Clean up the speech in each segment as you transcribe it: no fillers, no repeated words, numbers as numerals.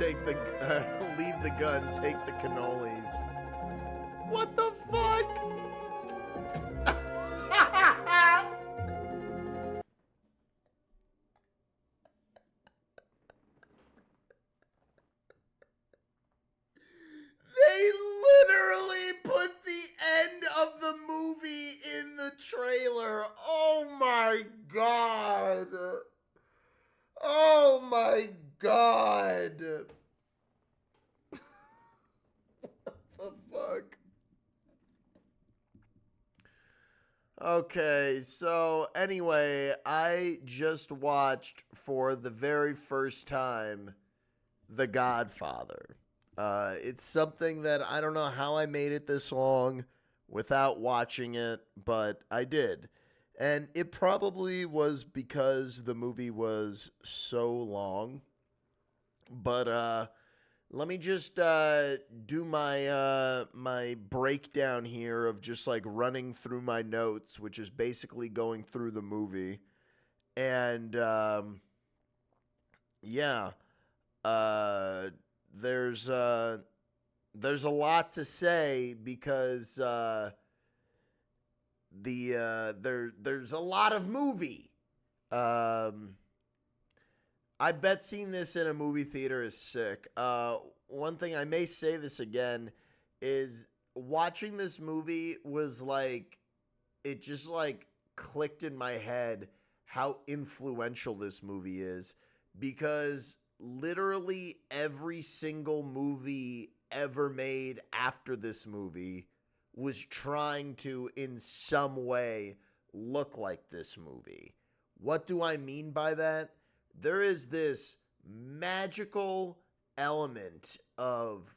take the leave the gun, take the cannolis. What the fuck? They literally put the end of the movie in the trailer. Oh my god. Oh my god. What the fuck? Okay, so anyway, I just watched for the very first time The Godfather. It's something that I don't know how I made it this long without watching it, but I did. And it probably was because the movie was so long. But let me just do my breakdown here of just like running through my notes, which is basically going through the movie. And yeah, uh, there's a lot to say because there's a lot of movie. I bet seeing this in a movie theater is sick. One thing I may say this again is watching this movie was like it just like clicked in my head how influential this movie is because literally every single movie ever made after this movie was trying to in some way look like this movie. What do I mean by that? There is this magical element of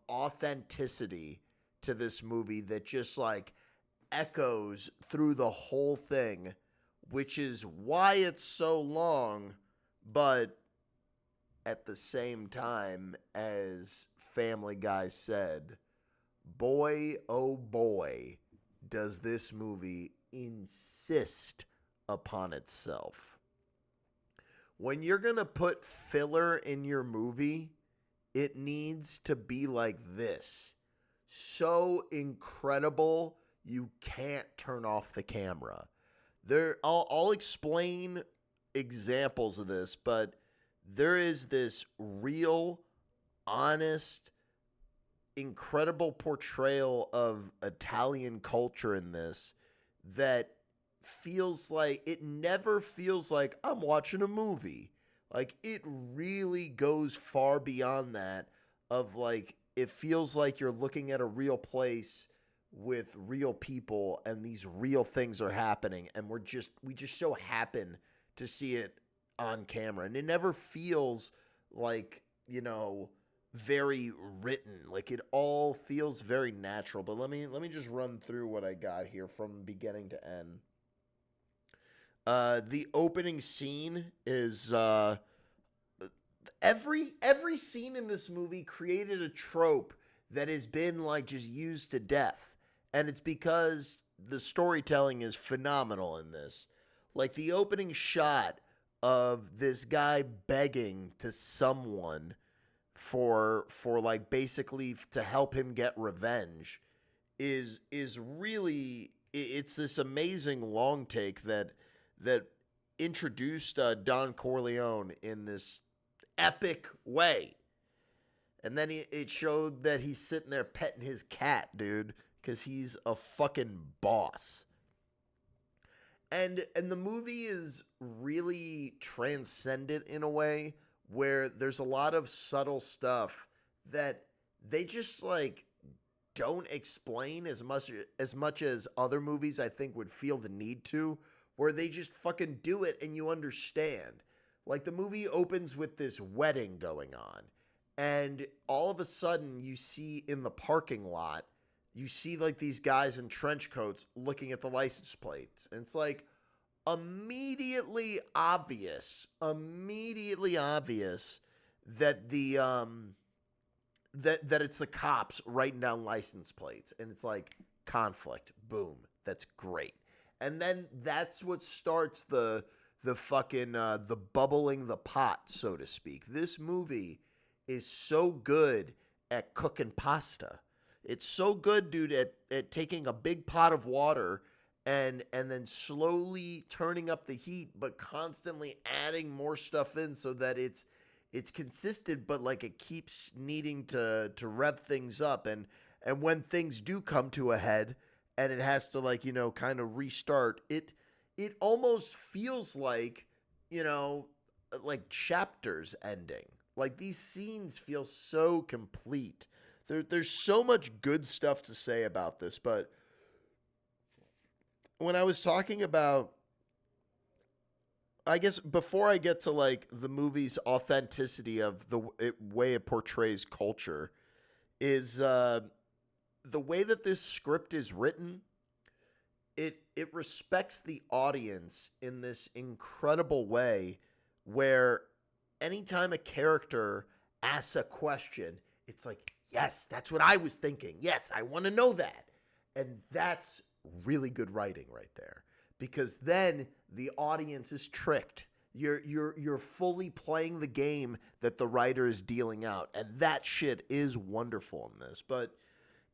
authenticity to this movie that just like echoes through the whole thing, which is why it's so long, but at the same time, as Family Guy said, boy, oh boy, does this movie insist upon itself. When you're going to put filler in your movie, it needs to be like this. So incredible, you can't turn off the camera. I'll explain examples of this, but there is this real, honest, incredible portrayal of Italian culture in this that feels like it never feels like I'm watching a movie. Like it really goes far beyond that of like it feels like you're looking at a real place with real people and these real things are happening and we just so happen to see it on camera and it never feels like, very written. Like it all feels very natural. But let me just run through what I got here from beginning to end. The opening scene is every scene in this movie created a trope that has been like just used to death. And it's because the storytelling is phenomenal in this. Like the opening shot of this guy begging to someone for like basically to help him get revenge is really it's this amazing long take that introduced Don Corleone in this epic way. And then it showed that he's sitting there petting his cat, dude, because he's a fucking boss. And the movie is really transcendent in a way where there's a lot of subtle stuff that they just like don't explain as much as other movies I think would feel the need to, where they just fucking do it and you understand. Like the movie opens with this wedding going on, and all of a sudden you see in the parking lot, you see like these guys in trench coats looking at the license plates, and it's like immediately obvious that the that it's the cops writing down license plates, and it's like conflict, boom, that's great. And then that's what starts the fucking the bubbling the pot, so to speak. This movie is so good at cooking pasta. It's so good, dude, at taking a big pot of water and then slowly turning up the heat, but constantly adding more stuff in so that it's consistent, but like it keeps needing to rev things up. And when things do come to a head and it has to, like, kind of restart, it almost feels like, you know, like chapters ending. Like these scenes feel so complete. There's so much good stuff to say about this, but when I was talking about, I guess before I get to like the movie's authenticity of way it portrays culture, is the way that this script is written. It respects the audience in this incredible way, where anytime a character asks a question, it's like, yes, that's what I was thinking. Yes, I want to know that. And that's really good writing right there, because then the audience is tricked. You're fully playing the game that the writer is dealing out, and that shit is wonderful in this. But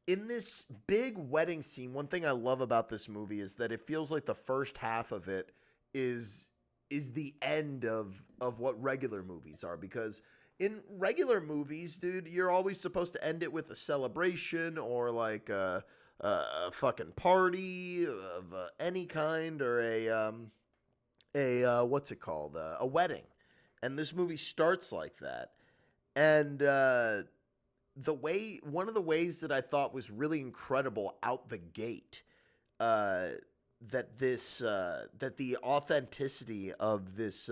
in this big wedding scene, one thing I love about this movie is that it feels like the first half of it is the end of what regular movies are, because in regular movies, dude, you're always supposed to end it with a celebration or like a fucking party of any kind, or a what's it called, a wedding. And this movie starts like that. And one of the ways that I thought was really incredible out the gate, that the authenticity of this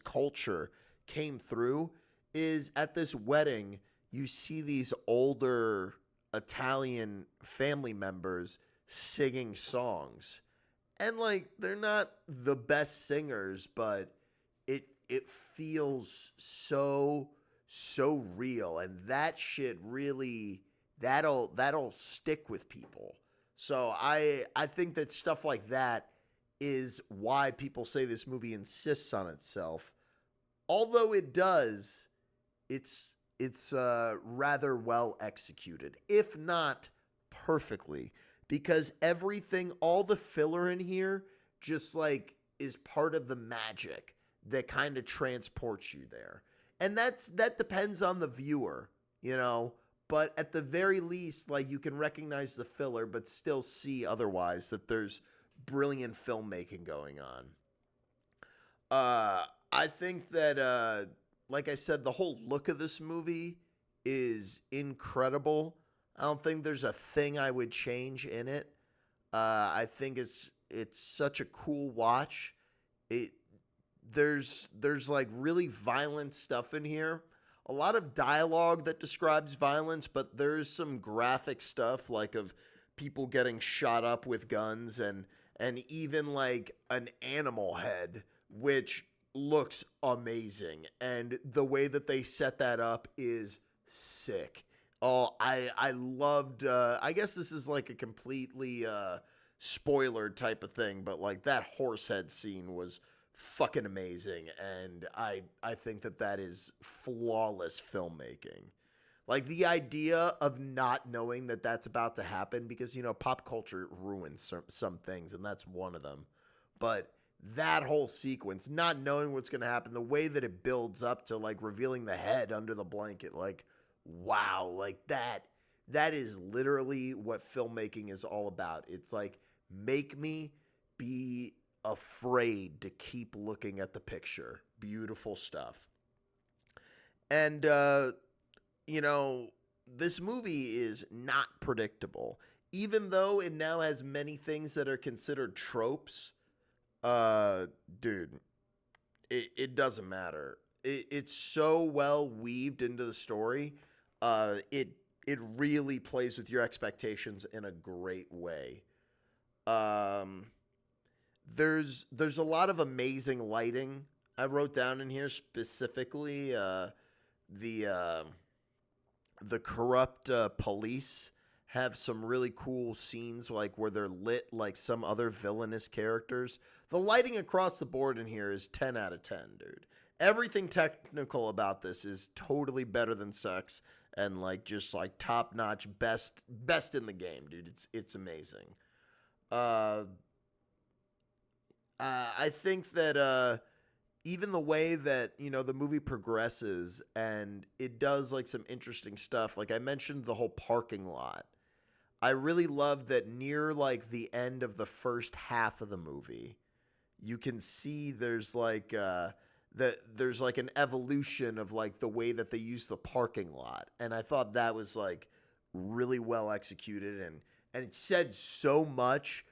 culture came through, is at this wedding you see these older Italian family members singing songs, and like they're not the best singers, but it feels so real, and that shit really, that'll stick with people. So I think that stuff like that is why people say this movie insists on itself. Although it does, it's rather well executed, if not perfectly, because everything, all the filler in here, just like is part of the magic that kind of transports you there. And that depends on the viewer, but at the very least, like, you can recognize the filler but still see otherwise that there's brilliant filmmaking going on. I think that like I said, the whole look of this movie is incredible. I don't think there's a thing I would change in it. I think it's such a cool watch. There's like really violent stuff in here. A lot of dialogue that describes violence, but there's some graphic stuff, like of people getting shot up with guns, and even like an animal head, which looks amazing. And the way that they set that up is sick. Oh, I loved, I guess this is like a completely spoiler type of thing, but like that horse head scene was fucking amazing, and I think that is flawless filmmaking. Like the idea of not knowing that that's about to happen, because pop culture ruins some things, and that's one of them. But that whole sequence, not knowing what's going to happen, the way that it builds up to like revealing the head under the blanket, like, wow, like that is literally what filmmaking is all about. It's like, make me be afraid to keep looking at the picture. Beautiful stuff. And this movie is not predictable, even though it now has many things that are considered tropes. Dude, it doesn't matter. It's so well weaved into the story. It really plays with your expectations in a great way. There's a lot of amazing lighting. I wrote down in here specifically the corrupt police have some really cool scenes, like where they're lit like some other villainous characters. The lighting across the board in here is 10 out of 10, dude. everything technical about this is totally better than sex, and like just like top notch, best in the game, dude. It's amazing. Uh, I think that even the way that the movie progresses and it does like some interesting stuff. Like I mentioned, the whole parking lot. I really love that near like the end of the first half of the movie, you can see there's like an evolution of like the way that they use the parking lot, and I thought that was like really well executed, and it said so much,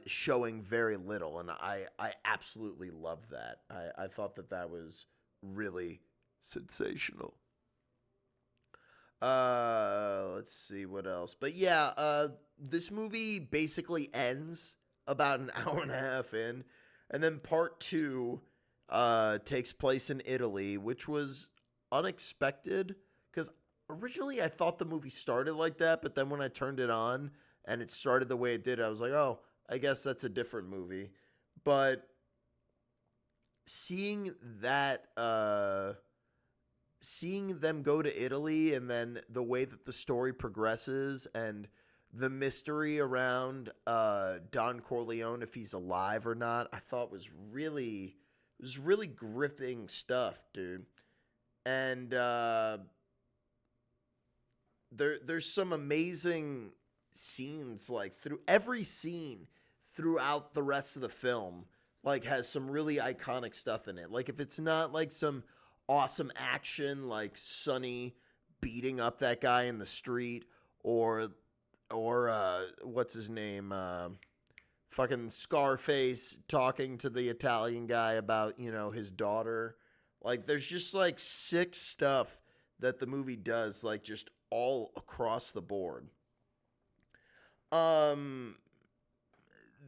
showing very little, and I absolutely love that. I thought that that was really sensational. Let's see what else. But yeah, this movie basically ends about an hour and a half in, and then part two takes place in Italy, which was unexpected because originally I thought the movie started like that, but then when I turned it on and it started the way it did, I was like, oh, I guess that's a different movie. But seeing that seeing them go to Italy and then the way that the story progresses and the mystery around Don Corleone, if he's alive or not, I thought was really gripping stuff, dude. And there's some amazing scenes like through every scene throughout the rest of the film like has some really iconic stuff in it. Like if it's not like some awesome action like Sonny beating up that guy in the street or what's his name, fucking Scarface talking to the Italian guy about, his daughter. Like there's just like sick stuff that the movie does like just all across the board. Um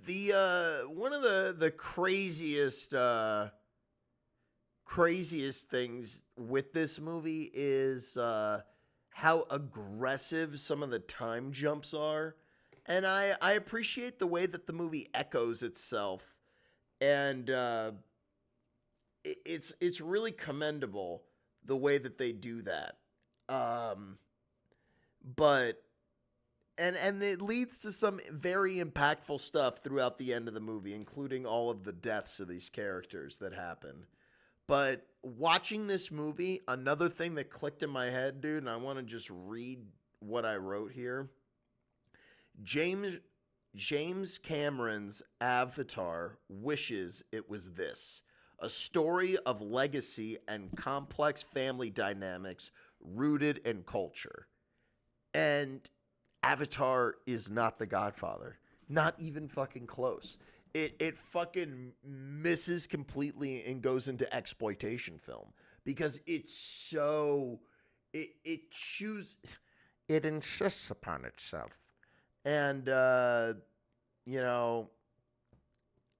the one of the craziest things with this movie is how aggressive some of the time jumps are. And I appreciate the way that the movie echoes itself. And it's really commendable the way that they do that. Um, but and it leads to some very impactful stuff throughout the end of the movie, including all of the deaths of these characters that happen. But watching this movie, another thing that clicked in my head, dude, and I want to just read what I wrote here. James James Cameron's Avatar wishes it was this: a story of legacy and complex family dynamics rooted in culture. And Avatar is not The Godfather. Not even fucking close. It fucking misses completely and goes into exploitation film because it's so it chooses it insists upon itself. And you know,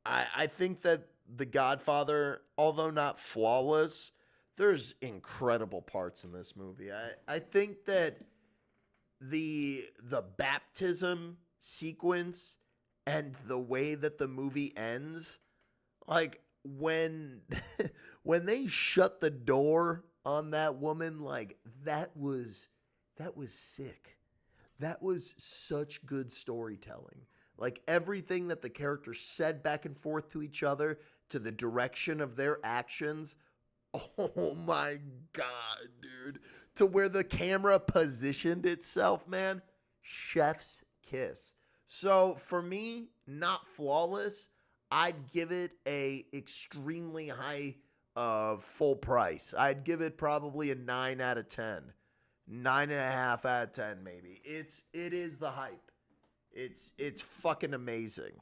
I think that The Godfather, although not flawless, there's incredible parts in this movie. I think that the baptism sequence and the way that the movie ends, like when when they shut the door on that woman, like that was sick. That was such good storytelling. Like everything that the characters said back and forth to each other, to the direction of their actions. Oh my God, dude. To where the camera positioned itself, man. Chef's kiss. So for me, not flawless. I'd give it a extremely high full price. I'd give it probably a 9 out of 10. 9.5 out of 10, maybe. It is the hype. It's fucking amazing.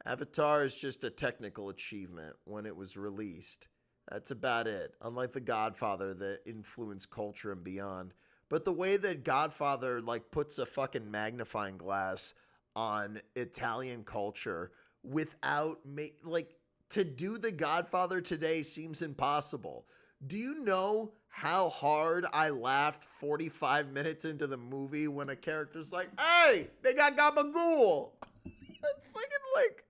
Avatar is just a technical achievement when it was released. That's about it. Unlike The Godfather that influenced culture and beyond. But the way that Godfather like puts a fucking magnifying glass on Italian culture without like to do The Godfather today seems impossible. Do you know how hard I laughed 45 minutes into the movie when a character's like, "Hey, they got gabagool." It's fucking like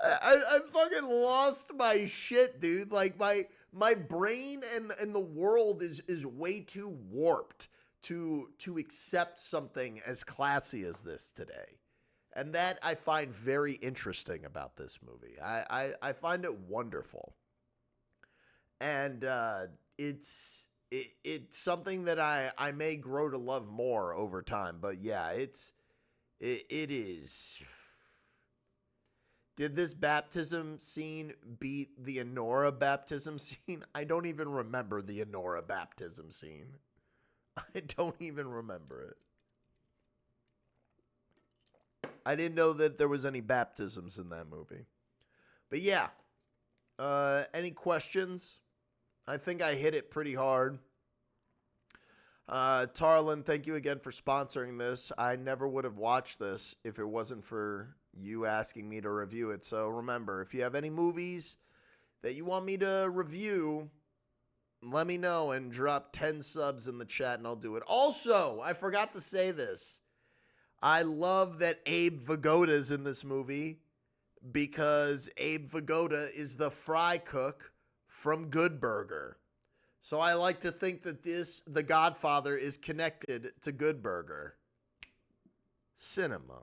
I fucking lost my shit, dude. Like my brain and the world is way too warped to accept something as classy as this today. And that I find very interesting about this movie. I find it wonderful. And it's something that I may grow to love more over time. But yeah, it is. Did this baptism scene beat the Enora baptism scene? I don't even remember the Enora baptism scene. I don't even remember it. I didn't know that there was any baptisms in that movie. But yeah, any questions? I think I hit it pretty hard. Tarlun, thank you again for sponsoring this. I never would have watched this if it wasn't for you asking me to review it. So remember, if you have any movies that you want me to review, let me know and drop 10 subs in the chat and I'll do it. Also, I forgot to say this. I love that Abe Vigoda's in this movie because Abe Vigoda is the fry cook from Good Burger. So I like to think that The Godfather is connected to Good Burger. Cinema.